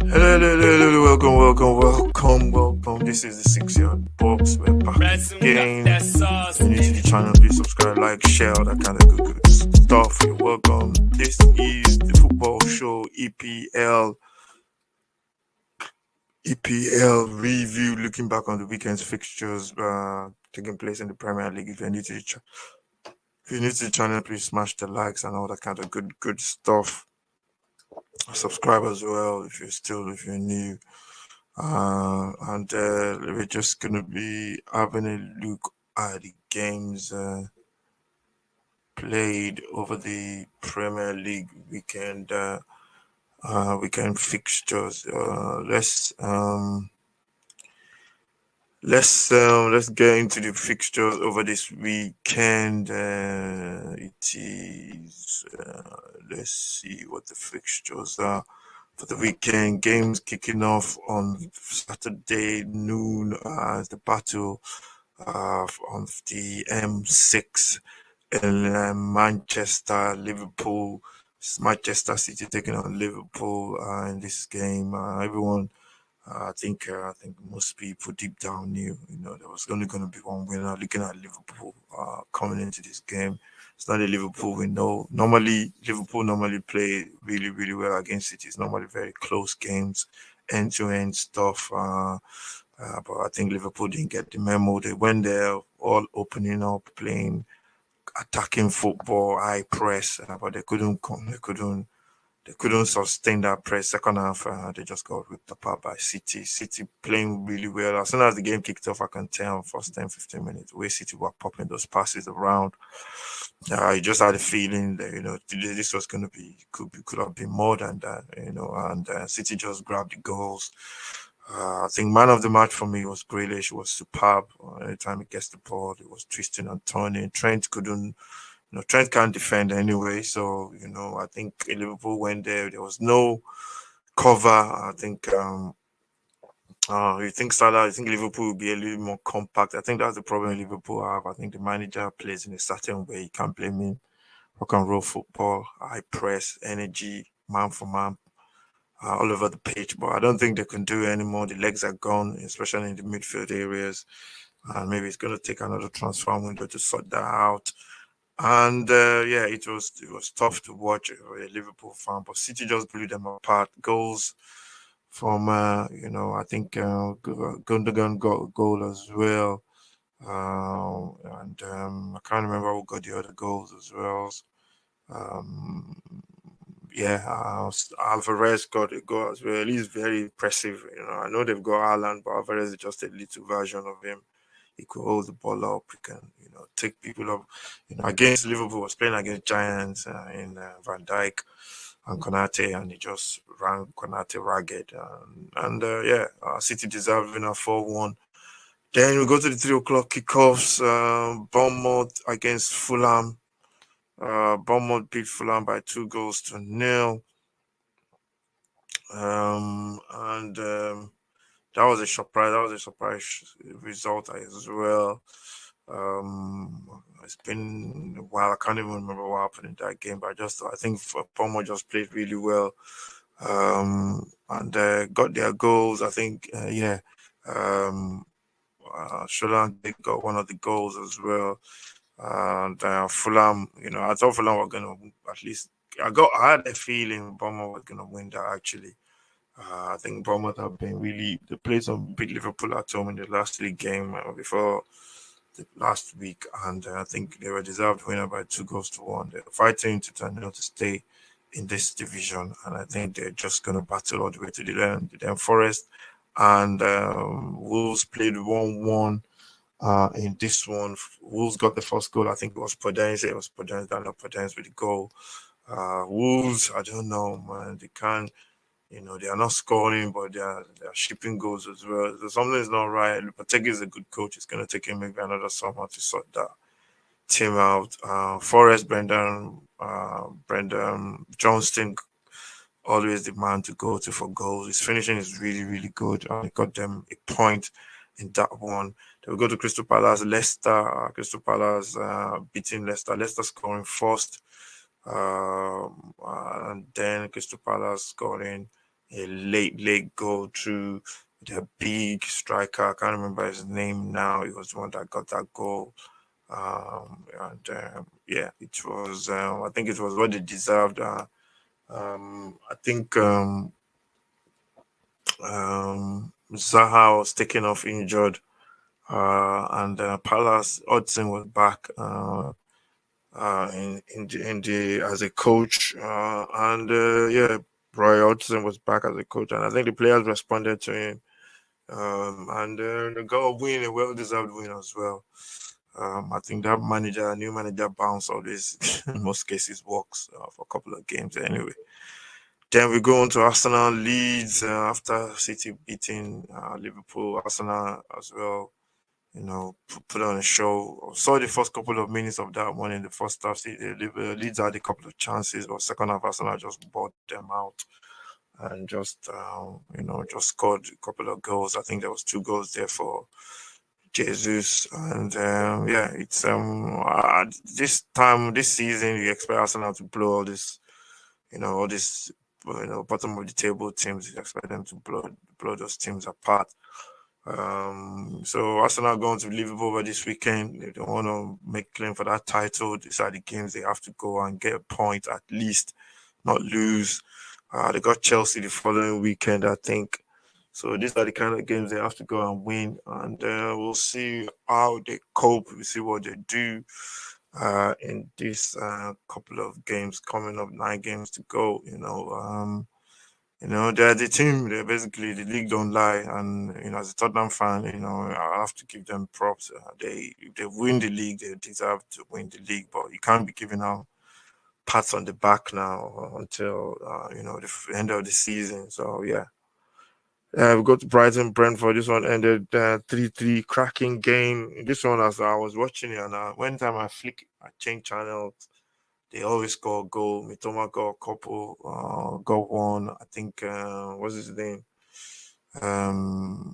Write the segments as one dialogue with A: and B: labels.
A: Hello, welcome. This is the 6 yard box. We're back again. If you're new to the channel, please subscribe, like, share, all that kind of good stuff. You're welcome. This is the football show EPL review, looking back on the weekend's fixtures taking place in the Premier League. If you're new to the channel, please smash the likes and all that kind of good stuff. Subscribe as well if you're new. And we're just gonna be having a look at the games played over the Premier League weekend fixtures. Let's get into the fixtures over this weekend. It is let's see what the fixtures are for the weekend. Games kicking off on Saturday noon as the battle on the M6 in Manchester, Liverpool. Manchester City taking on Liverpool in this game. Everyone, I think most people deep down knew, there was only going to be one winner. Looking at Liverpool coming into this game, it's not a Liverpool we know. Liverpool normally play really, really well against City. It's normally very close games, end-to-end stuff. But I think Liverpool didn't get the memo. They went there all opening up, playing attacking football, high press, but they couldn't come. They couldn't sustain that press. Second half, they just got ripped apart by City. City playing really well. As soon as the game kicked off, I can tell first 10, 15 minutes, the way City were popping those passes around. You just had a feeling that, this was going to be, could have been more than that, and City just grabbed the goals. I think man of the match for me was Grealish. Was superb. Anytime he gets the ball, he was twisting and turning. Trent can't defend anyway. So, I think Liverpool went there. There was no cover. I think, you think Salah, I think Liverpool will be a little more compact. I think that's the problem Liverpool have. I think the manager plays in a certain way. You can't blame him. Rock and roll football, high press, energy, man for man, all over the pitch. But I don't think they can do it anymore. The legs are gone, especially in the midfield areas. And maybe it's going to take another transfer window to sort that out. And it was tough to watch a Liverpool fan, but City just blew them apart. Goals from I think Gundogan got a goal as well. And I can't remember who got the other goals as well. Um, Alvarez got a goal as well. He's very impressive. I know they've got Haaland, but Alvarez is just a little version of him. He could hold the ball up. He can, take people up. Against Liverpool, was playing against Giants in Van Dijk and Konate, and he just ran Konate ragged. City deserved winner 4-1. Then we go to the 3 o'clock kickoffs. Bournemouth against Fulham. Bournemouth beat Fulham by 2-0. That was a surprise. That was a surprise result as well. It's been a while. I can't even remember what happened in that game, but I think Bournemouth just played really well. And got their goals. I think, Sholan, they got one of the goals as well. And Fulham, I thought Fulham were gonna at least. I had a feeling Bournemouth was gonna win that actually. I think Bournemouth have been really. They played some big Liverpool at home in the last league game before the last week, and I think they were deserved winner by 2-1. They're fighting to turn out to stay in this division, and I think they're just gonna battle all the way to the end. Then Forest and Wolves played 1-1. In this one, Wolves got the first goal. I think it was Podence. It was Podence, Daniel Podence with the goal. Wolves, I don't know, man. They can't, they are not scoring, but they are shipping goals as well. So something is not right. Lopetegui is a good coach. It's going to take him maybe another summer to sort that team out. Forest, Brendan Johnston, always the man to go to for goals. His finishing is really, really good. He got them a point in that one. Then we go to Crystal Palace, Leicester. Crystal Palace beating Leicester. Leicester scoring first. And then Crystal Palace scoring a late goal through their big striker. I can't remember his name now. He was the one that got that goal. And yeah, it was. I think it was what they deserved. I think Zaha was taken off injured, and Palace Hudson was back in the as a coach, and yeah, Roy Hodgson was back as a coach, and I think the players responded to him, and they got a win, a well-deserved win as well. I think that new manager bounce always in most cases works for a couple of games anyway. Then we go on to Arsenal Leeds after City beating Liverpool. Arsenal as well, put on a show. Saw the first couple of minutes of that one in the first half. See, the Leeds had a couple of chances, but second half Arsenal just bought them out and just scored a couple of goals. I think there was 2 goals there for Jesus, and yeah, it's this time this season you expect Arsenal to blow all this bottom of the table teams. You expect them to blow those teams apart. So Arsenal going to Liverpool over this weekend. They don't want to make claim for that title. These are the games they have to go and get a point at least, not lose. They got Chelsea the following weekend, I think. So these are the kind of games they have to go and win, and we'll see how they cope. We'll see what they do in this couple of games coming up. 9 games to go. They're the team. They're basically the league don't lie, and as a Tottenham fan, I have to give them props. If they win the league, they deserve to win the league, but you can't be giving out pats on the back now until the end of the season. So yeah. We go to Brighton, Brentford. This one ended 3-3, cracking game. This one, as I was watching it, and when time I change channels, they always score a goal. Mitoma got a couple, got one. I think, what's his name? Um,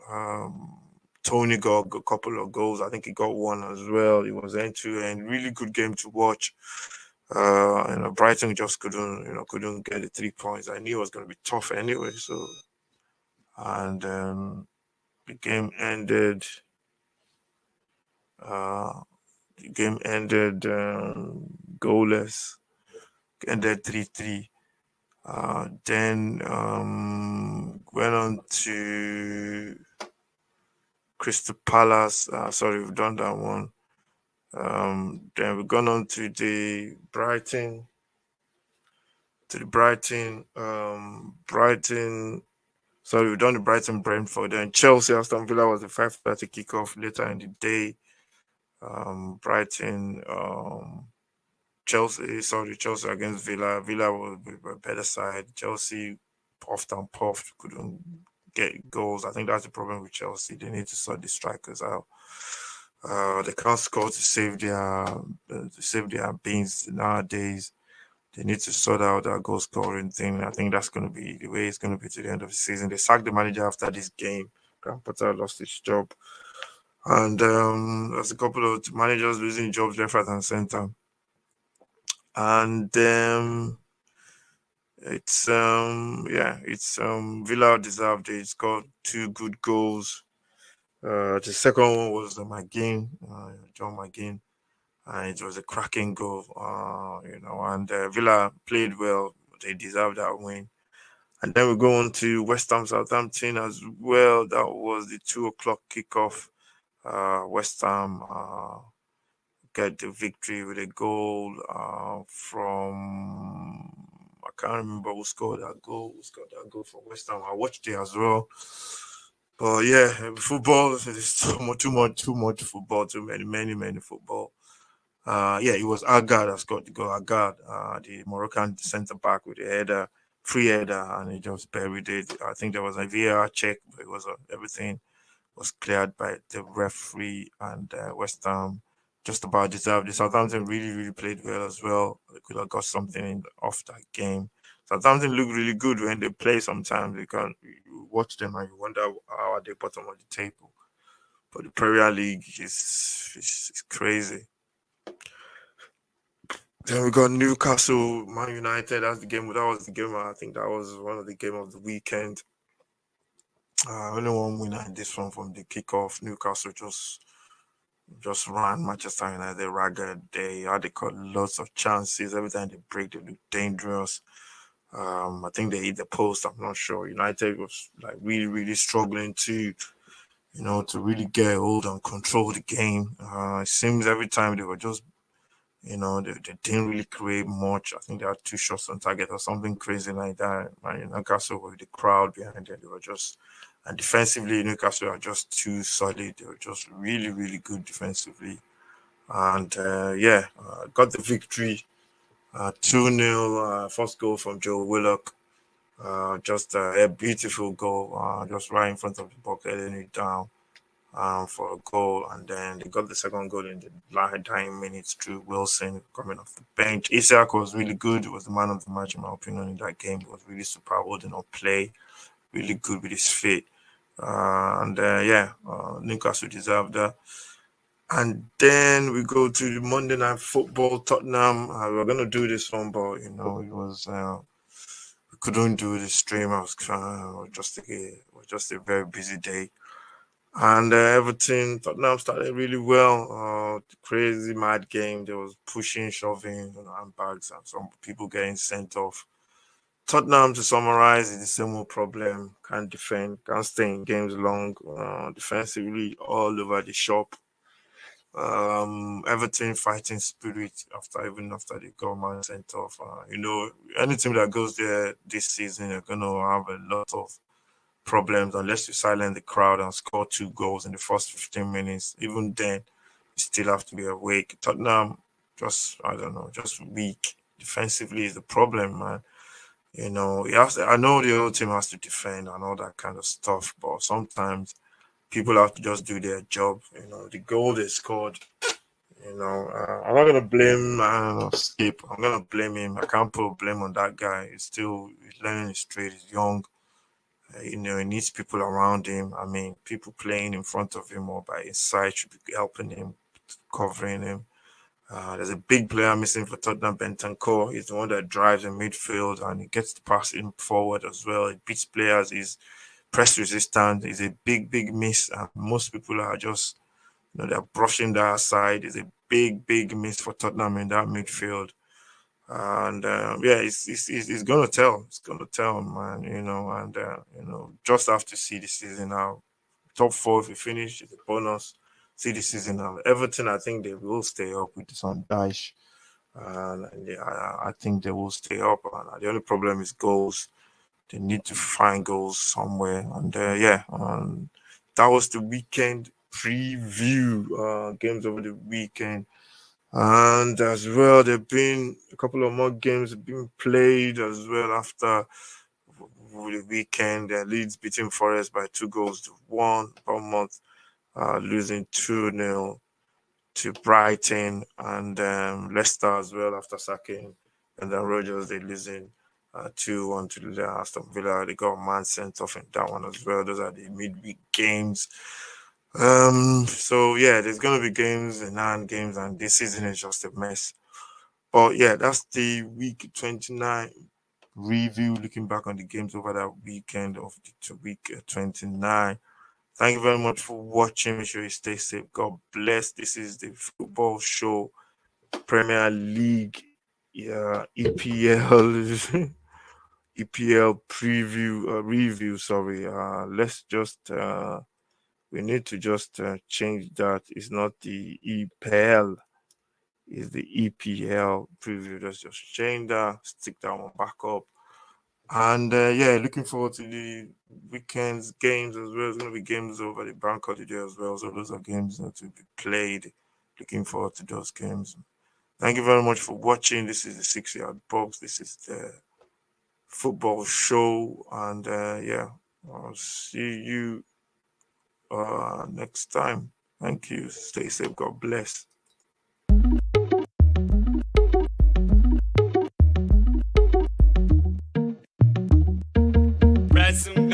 A: um, Tony got a couple of goals. I think he got one as well. It was end to end. Really good game to watch. Brighton just couldn't get the 3 points. I knew it was going to be tough anyway. So, and the game ended. Uh, the game ended goalless. Ended 3-3. Then went on to Crystal Palace. Sorry, we've done that one. Then we've gone on to the Brighton. Brighton. Sorry, we've done the Brighton Brentford. Then Chelsea Aston Villa was the 5:30 kickoff later in the day. Brighton. Chelsea against Villa. Villa was a better side. Chelsea puffed and puffed, couldn't get goals. I think that's the problem with Chelsea. They need to sort the strikers out. They can't score to save their beans nowadays. They need to sort out that goal scoring thing. I think that's going to be the way it's going to be to the end of the season. They sacked the manager after this game. Graham Potter lost his job, and there's a couple of managers losing jobs left, right, and center. And Villa deserved it. It's got 2 good goals. The second one was John McGinn, and it was a cracking goal. And Villa played well. They deserved that win. And then we go on to West Ham Southampton as well. That was the 2 o'clock kickoff. West Ham get the victory with a goal from I can't remember who scored that goal. Who scored that goal for West Ham? I watched it as well. But yeah, football is too much football, too many football. Yeah, it was Agard that scored the goal. Agard, the Moroccan centre back with the header, free header, and he just buried it. I think there was a VAR check, but it was everything was cleared by the referee, and West Ham just about deserved it. Southampton really played well as well. They could have got something off that game. Southampton look really good when they play. Sometimes you watch them and you wonder how are they bottom of the table. But the Premier League is crazy. Then we got Newcastle, Man United. That's the game. That was the game. I think that was one of the game of the weekend. Only one winner in this one from the kickoff. Newcastle just ran Manchester United ragged. They had they got lots of chances. Every time they break, they look dangerous. I think they hit the post. I'm not sure. United was like really, really struggling to really get hold and control the game. It seems every time they were just, they didn't really create much. I think they had two shots on target or something crazy like that. And Newcastle with the crowd behind them, they were just, and defensively, Newcastle are just too solid. They were just really, really good defensively. And got the victory 2-0. First goal from Joe Willock. Just a beautiful goal, just right in front of the box, heading it down for a goal. And then they got the second goal in the last 9 minutes through Wilson coming off the bench. Isak was really good. He was the man of the match, in my opinion, in that game. He was really super holding up play, really good with his feet. Newcastle deserved that. And then we go to the Monday Night Football, Tottenham. We were going to do this one, but, it was... we couldn't do the stream. I was just a very busy day. And Everton, Tottenham started really well. Crazy mad game. There was pushing, shoving, handbags, and some people getting sent off. Tottenham, to summarize, is the same old problem. Can't defend, can't stay in games long. Defensively, all over the shop. Everton fighting spirit after they got man sent off. Any team that goes there this season are gonna have a lot of problems unless you silence the crowd and score 2 goals in the first 15 minutes. Even then, you still have to be awake. Tottenham, just weak defensively is the problem, man. I know the whole team has to defend and all that kind of stuff, but sometimes people have to just do their job. The goal they scored. I'm not gonna blame Skip. I'm gonna blame him. I can't put blame on that guy. He's learning his trade. He's young. He needs people around him. I mean, people playing in front of him or by his side should be helping him, covering him. There's a big player missing for Tottenham, Bentancur. He's the one that drives in midfield and he gets the pass in forward as well. He beats players. He's press resistant. He's a big, big miss. And most people are just, they're brushing that aside. It's a big, big miss for Tottenham in that midfield. And it's gonna tell. It's gonna tell, man. Just have to see the season now. Top four if we finish is a bonus. See the season now. Everton, I think they will stay up with Son Dyche. And I think they will stay up. And the only problem is goals. They need to find goals somewhere. And that was the weekend preview. Games over the weekend. And as well, there have been a couple of more games being played as well after the weekend. Leeds beating Forest by 2-1. Bournemouth losing 2-0 to Brighton, and Leicester as well after sacking. And then Rogers, they losing 2-1 to the Aston Villa. They got a man sent off in that one as well. Those are the midweek games. There's gonna be games and non-games, and this season is just a mess. But yeah, that's the week 29 review, looking back on the games over that weekend of the week 29. Thank you very much for watching. Make sure you stay safe. God bless. This is the football show, Premier League, EPL, EPL preview, review. Sorry. Let's just. We need to just change that. It's not the EPL, it's the EPL preview. Let's just change that, stick that one back up. And looking forward to the weekend's games as well. There's going to be games over the bank holiday as well. So those are games that will be played. Looking forward to those games. Thank you very much for watching. This is the 6 Yard Box. This is the football show. And I'll see you next time. Thank you. Stay safe. God bless. Some